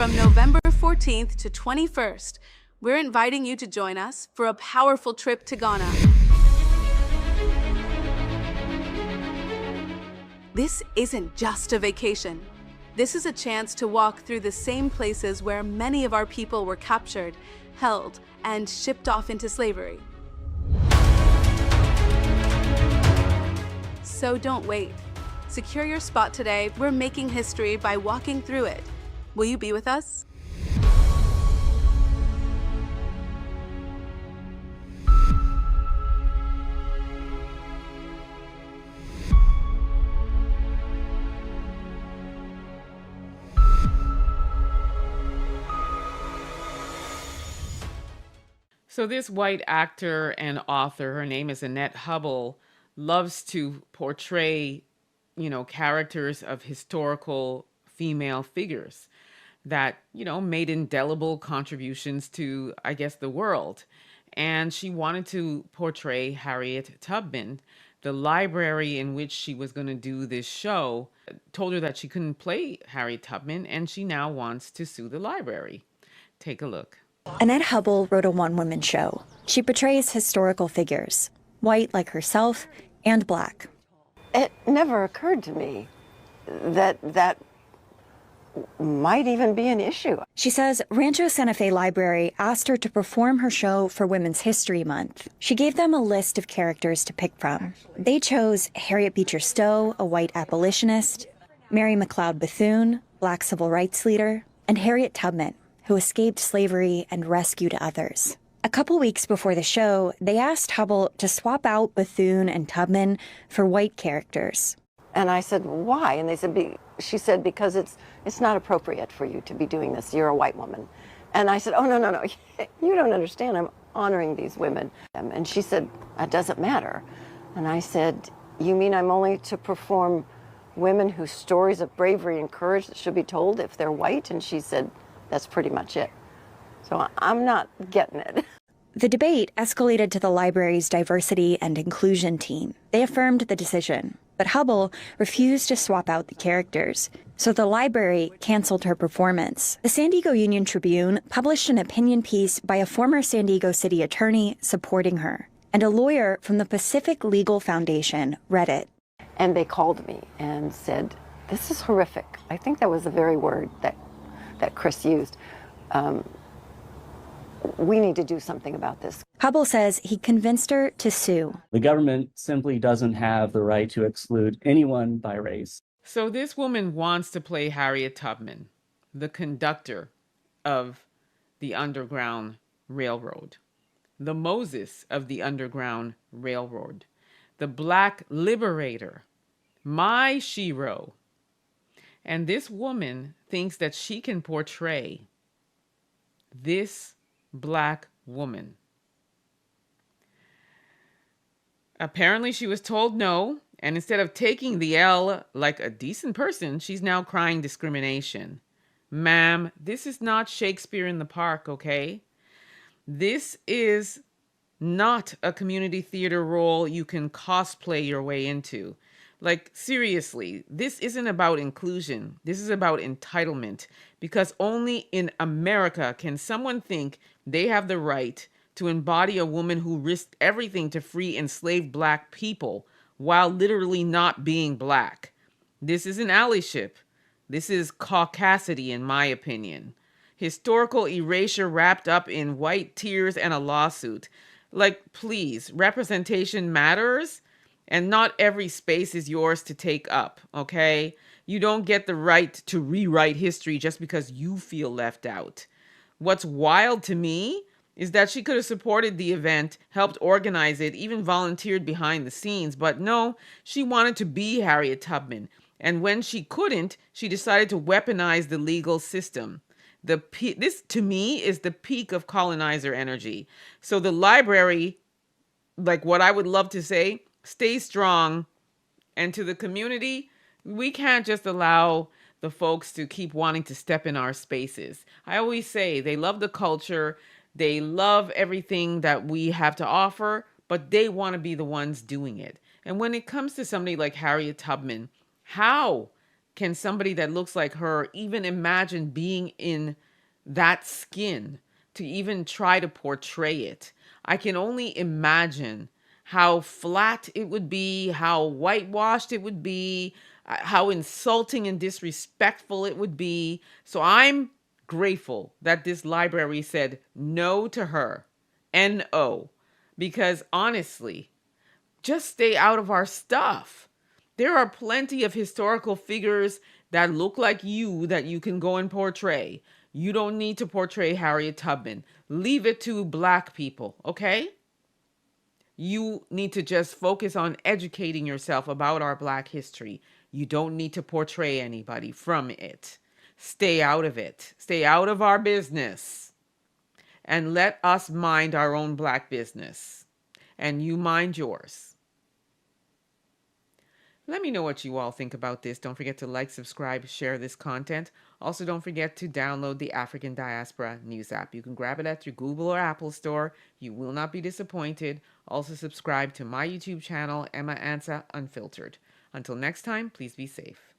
From November 14th to 21st, we're inviting you to join us for a powerful trip to Ghana. This isn't just a vacation. This is a chance to walk through the same places where many of our people were captured, held, and shipped off into slavery. So don't wait. Secure your spot today. We're making history by walking through it. Will you be with us? So this white actor and author, her name is Annette Hubble, loves to portray, characters of historical female figures that, made indelible contributions to, I guess, the world. And she wanted to portray Harriett Tubman. The library in which she was going to do this show told her that she couldn't play Harriett Tubman, and she now wants to sue the library. Take a look. Annette Hubble wrote a one-woman show. She portrays historical figures, white like herself and black. It never occurred to me that that might even be an issue. She says Rancho Santa Fe Library asked her to perform her show for Women's History Month. She gave them a list of characters to pick from. They chose Harriet Beecher Stowe, a white abolitionist, Mary McLeod Bethune, black civil rights leader, and Harriet Tubman, who escaped slavery and rescued others. A couple weeks before the show, they asked Hubble to swap out Bethune and Tubman for white characters. And I said, why? And she said, because it's not appropriate for you to be doing this. You're a white woman. And I said, oh, no. You don't understand. I'm honoring these women. And she said, that doesn't matter. And I said, you mean I'm only to perform women whose stories of bravery and courage that should be told if they're white? And she said, that's pretty much it. So I'm not getting it. The debate escalated to the library's diversity and inclusion team. They affirmed the decision, but Hubble refused to swap out the characters, so the library canceled her performance. The San Diego Union Tribune published an opinion piece by a former San Diego city attorney supporting her, and a lawyer from the Pacific Legal Foundation read it. And they called me and said, this is horrific. I think that was the very word that Chris used. We need to do something about this. Hubble says he convinced her to sue. The government simply doesn't have the right to exclude anyone by race. So this woman wants to play Harriet Tubman, the conductor of the Underground Railroad, the Moses of the Underground Railroad, the Black liberator, my shero. And this woman thinks that she can portray this Black woman. Apparently she was told no, and instead of taking the L like a decent person, she's now crying discrimination. Ma'am, this is not Shakespeare in the Park, okay? This is not a community theater role you can cosplay your way into. Like, seriously, this isn't about inclusion. This is about entitlement, because only in America can someone think they have the right to embody a woman who risked everything to free enslaved Black people while literally not being Black. This isn't allyship. This is caucasity, in my opinion. Historical erasure wrapped up in white tears and a lawsuit. Like, please, representation matters. And not every space is yours to take up, okay? You don't get the right to rewrite history just because you feel left out. What's wild to me is that she could have supported the event, helped organize it, even volunteered behind the scenes. But no, she wanted to be Harriet Tubman. And when she couldn't, she decided to weaponize the legal system. This, to me, is the peak of colonizer energy. So the library, like what I would love to say, stay strong. And to the community, we can't just allow the folks to keep wanting to step in our spaces. I always say they love the culture, they love everything that we have to offer, but they want to be the ones doing it. And when it comes to somebody like Harriet Tubman, how can somebody that looks like her even imagine being in that skin to even try to portray it? I can only imagine how flat it would be, how whitewashed it would be, how insulting and disrespectful it would be. So I'm grateful that this library said no to her. N-O. Because honestly, just stay out of our stuff. There are plenty of historical figures that look like you that you can go and portray. You don't need to portray Harriett Tubman. Leave it to Black people, okay? You need to just focus on educating yourself about our Black history. You don't need to portray anybody from it. Stay out of it. Stay out of our business. And let us mind our own Black business. And you mind yours. Let me know what you all think about this. Don't forget to like, subscribe, share this content. Also, don't forget to download the African Diaspora News app. You can grab it at your Google or Apple store. You will not be disappointed. Also, subscribe to my YouTube channel, Emma Ansah Unfiltered. Until next time, please be safe.